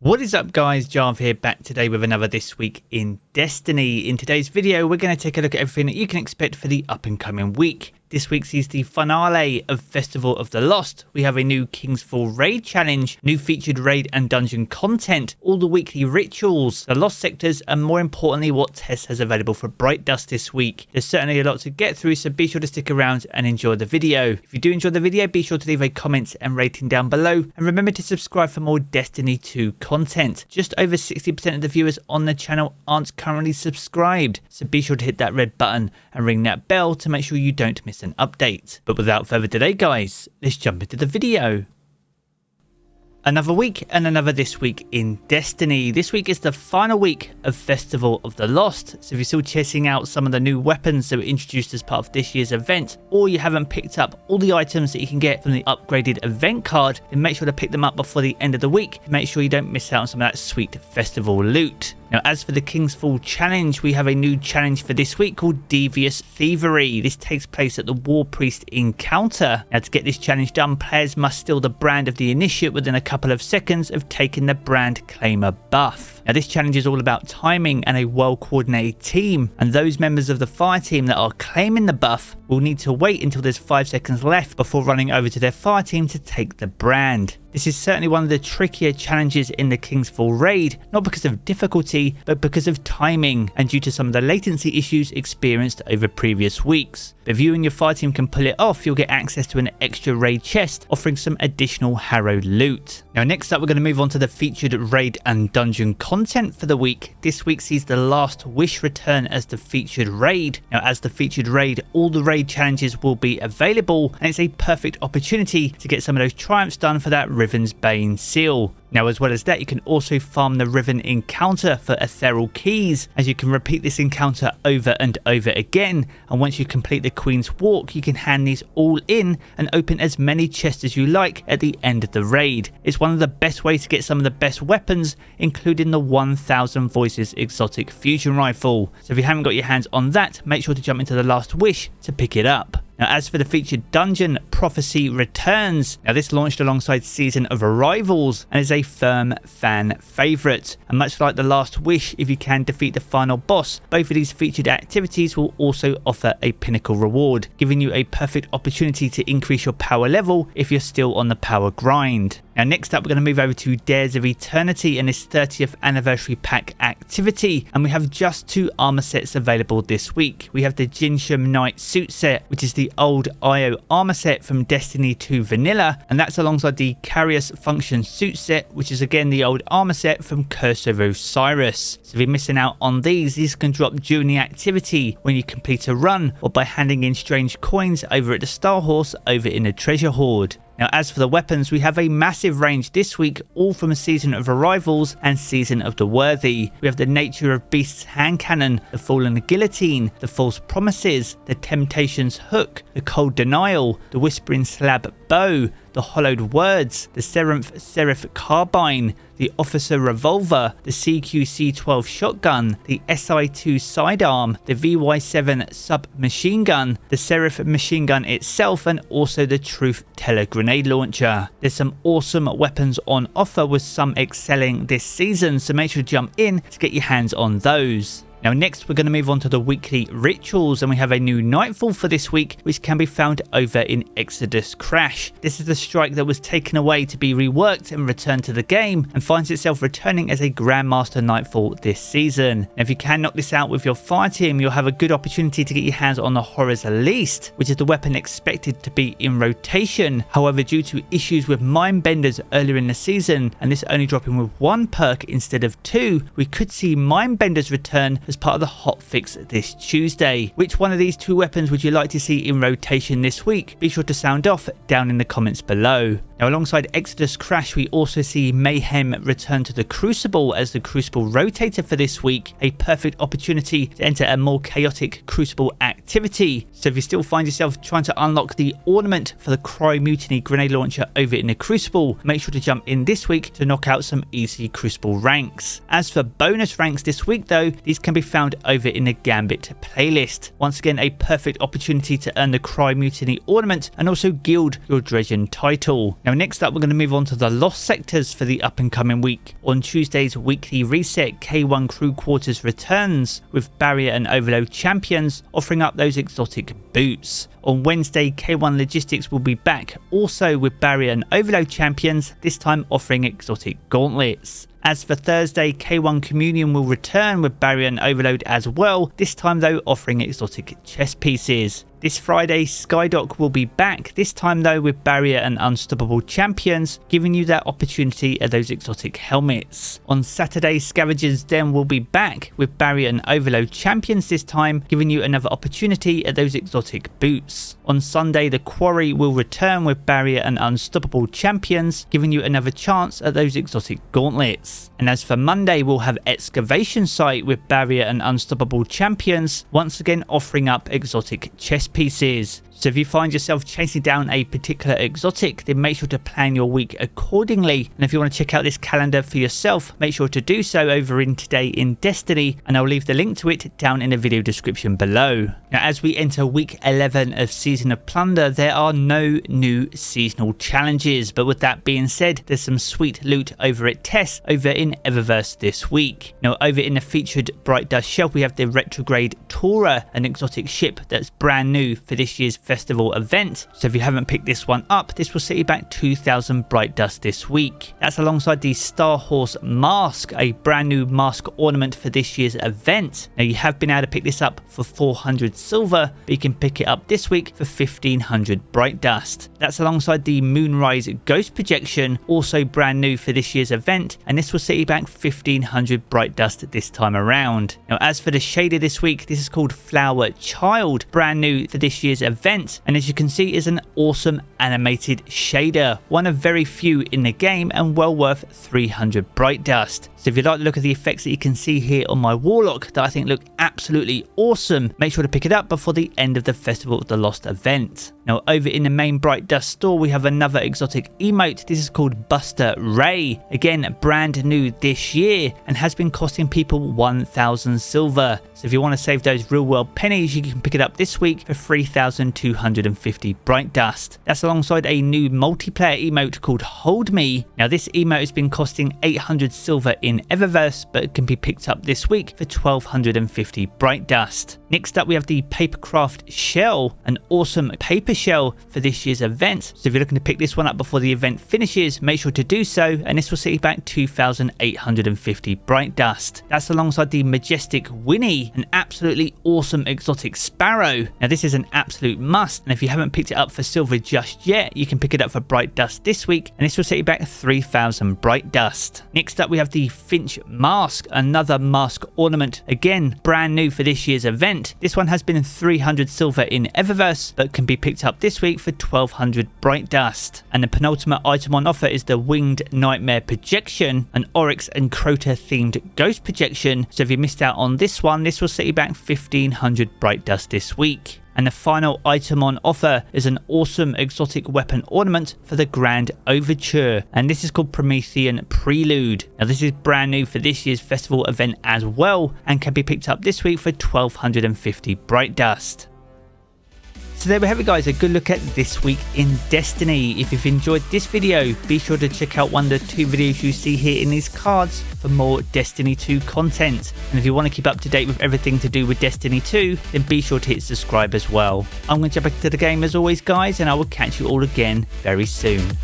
What is up guys, Jarv here, back today with another This Week in Destiny. In today's video we're going to take a look at everything that you can expect for the up and coming week. This week sees the finale of Festival of the Lost. We have a new King's Fall raid challenge, new featured raid and dungeon content, all the weekly rituals, the lost sectors, and more importantly what Tess has available for Bright Dust this week. There's certainly a lot to get through, so be sure to stick around and enjoy the video. If you do enjoy the video, be sure to leave a comment and rating down below, and remember to subscribe for more Destiny 2 content. Just over 60% of the viewers on the channel aren't currently subscribed, so be sure to hit that red button and ring that bell to make sure you don't miss an update. But without further delay guys, let's jump into the video. Another week and another This Week in Destiny. This week is the final week of Festival of the Lost, so if you're still chasing out some of the new weapons that were introduced as part of this year's event, or you haven't picked up all the items that you can get from the upgraded event card, then make sure to pick them up before the end of the week to make sure you don't miss out on some of that sweet festival loot. Now, as for the King's Fall challenge, we have a new challenge for this week called Devious Thievery. This takes place at the War Priest encounter. Now, to get this challenge done, players must steal the brand of the initiate within a couple of seconds of taking the brand claimer buff. Now, this challenge is all about timing and a well-coordinated team, and those members of the fire team that are claiming the buff will need to wait until there's 5 seconds left before running over to their fire team to take the brand. This is certainly one of the trickier challenges in the King's Fall raid, not because of difficulty, but because of timing and due to some of the latency issues experienced over previous weeks. But if you and your fire team can pull it off, you'll get access to an extra raid chest offering some additional harrowed loot. Now next up we're going to move on to the featured raid and dungeon content for the week. This week sees the Last Wish return as the featured raid. Now as the featured raid, all the raid challenges will be available, and it's a perfect opportunity to get some of those triumphs done for that Riven's Bane seal. Now as well as that, you can also farm the Riven encounter for ethereal keys, as you can repeat this encounter over and over again, and once you complete the Queen's Walk you can hand these all in and open as many chests as you like at the end of the raid. It's one of the best ways to get some of the best weapons, including the 1000 Voices exotic fusion rifle. So if you haven't got your hands on that, make sure to jump into the Last Wish to pick it up. Now as for the featured dungeon, Prophecy Returns. Now this launched alongside Season of Arrivals and is a firm fan favourite. And much like the Last Wish, if you can defeat the final boss, both of these featured activities will also offer a pinnacle reward, giving you a perfect opportunity to increase your power level if you're still on the power grind. Now next up we're going to move over to Dares of Eternity and this 30th anniversary pack activity, and we have just 2 armor sets available this week. We have the Jinsham Knight suit set, which is the old IO armor set from Destiny 2 Vanilla, and that's alongside the Carius Function suit set, which is again the old armor set from Curse of Osiris. So if you're missing out on these can drop during the activity when you complete a run, or by handing in strange coins over at the Star Horse over in the Treasure Hoard. Now as for the weapons, we have a massive range this week, all from a Season of Arrivals and Season of the Worthy. We have the Nature of Beasts hand cannon, the Fallen Guillotine, the False Promises, the Temptations hook, the Cold Denial, the Whispering Slab bow, the Hollowed Words, the Seraph carbine, the Officer revolver, the CQC-12 shotgun, the SI-2 sidearm, the VY-7 submachine gun, the Seraph machine gun itself, and also the Truth Teller grenade launcher. There's some awesome weapons on offer, with some excelling this season, so make sure to jump in to get your hands on those. Now next we're going to move on to the weekly rituals, and we have a new Nightfall for this week, which can be found over in Exodus Crash. This is the strike that was taken away to be reworked and returned to the game, and finds itself returning as a Grandmaster Nightfall this season. Now if you can knock this out with your fire team, you'll have a good opportunity to get your hands on the Horror's Least, which is the weapon expected to be in rotation. However, due to issues with Mindbenders earlier in the season, and this only dropping with 1 perk instead of 2, we could see Mindbenders return as part of the hotfix this Tuesday. Which one of these 2 weapons would you like to see in rotation this week? Be sure to sound off down in the comments below. Now alongside Exodus Crash, we also see Mayhem return to the Crucible as the Crucible Rotator for this week, a perfect opportunity to enter a more chaotic Crucible activity. So if you still find yourself trying to unlock the ornament for the Cry Mutiny grenade launcher over in the Crucible, make sure to jump in this week to knock out some easy Crucible ranks. As for bonus ranks this week though, these can be found over in the Gambit playlist. Once again, a perfect opportunity to earn the Cry Mutiny ornament and also gild your Dredgen title. Now next up, we're going to move on to the Lost sectors for the up and coming week. On Tuesday's weekly reset, K1 Crew Quarters returns with Barrier and Overload champions offering up those exotic boots. On Wednesday, K1 Logistics will be back, also with Barrier and Overload champions, this time offering exotic gauntlets. As for Thursday, K1 Communion will return with Barrier and Overload as well, this time though offering exotic chest pieces. This Friday, Skydock will be back, this time though with Barrier and Unstoppable champions, giving you that opportunity at those exotic helmets. On Saturday, Scavenger's Den will be back with Barrier and Overload champions this time, giving you another opportunity at those exotic boots. On Sunday, the Quarry will return with Barrier and Unstoppable champions, giving you another chance at those exotic gauntlets. And as for Monday, we'll have Excavation Site with Barrier and Unstoppable champions, once again offering up exotic chest pieces. So if you find yourself chasing down a particular exotic, then make sure to plan your week accordingly. And if you want to check out this calendar for yourself, make sure to do so over in Today in Destiny, and I'll leave the link to it down in the video description below. Now as we enter week 11 of Season of Plunder, there are no new seasonal challenges, but with that being said, there's some sweet loot over at Tess over in Eververse this week. Now over in the featured Bright Dust shelf, we have the Retrograde Tora, an exotic ship that's brand new for this year's festival event. So if you haven't picked this one up, this will set you back 2,000 Bright Dust this week. That's alongside the Star Horse Mask, a brand new mask ornament for this year's event. Now you have been able to pick this up for 400 silver, but you can pick it up this week for 1,500 Bright Dust. That's alongside the Moonrise Ghost Projection, also brand new for this year's event, and this will set you back 1,500 Bright Dust this time around. Now as for the shader this week, this is called Flower Child, brand new for this year's event, and as you can see is an awesome animated shader, one of very few in the game and well worth 300 Bright Dust. So if you'd like to look at the effects that you can see here on my Warlock that I think look absolutely awesome, make sure to pick it up before the end of the Festival of the Lost event. Now over in the main Bright Dust store, we have another exotic emote. This is called Buster Ray, again brand new this year and has been costing people 1,000 silver. So if you want to save those real world pennies, you can pick it up this week for 3,250 Bright Dust. That's alongside a new multiplayer emote called Hold Me. Now this emote has been costing 800 silver in Eververse, but it can be picked up this week for 1,250 Bright Dust. Next up we have the Papercraft Shell, an awesome paper shell for this year's event. So if you're looking to pick this one up before the event finishes, make sure to do so, and this will set you back 2,850 Bright Dust. That's alongside the Majestic Winnie, an absolutely awesome exotic sparrow. Now this is an absolute must, and if you haven't picked it up for silver just yet, you can pick it up for Bright Dust this week, and this will set you back 3,000 Bright Dust. Next up we have the Finch Mask, another mask ornament, again brand new for this year's event. This one has been 300 silver in Eververse, but can be picked up this week for 1,200 Bright Dust. And the penultimate item on offer is the Winged Nightmare Projection, an Oryx and Crota themed ghost projection. So if you missed out on this one, this will set you back 1,500 Bright Dust this week. And the final item on offer is an awesome exotic weapon ornament for the Grand Overture, and this is called Promethean Prelude. Now this is brand new for this year's festival event as well, and can be picked up this week for 1,250 Bright Dust. So there we have it guys, a good look at this week in Destiny. If you've enjoyed this video, be sure to check out one of the 2 videos you see here in these cards for more Destiny 2 content. And if you want to keep up to date with everything to do with Destiny 2, then be sure to hit subscribe as well. I'm going to jump back to the game as always guys, and I will catch you all again very soon.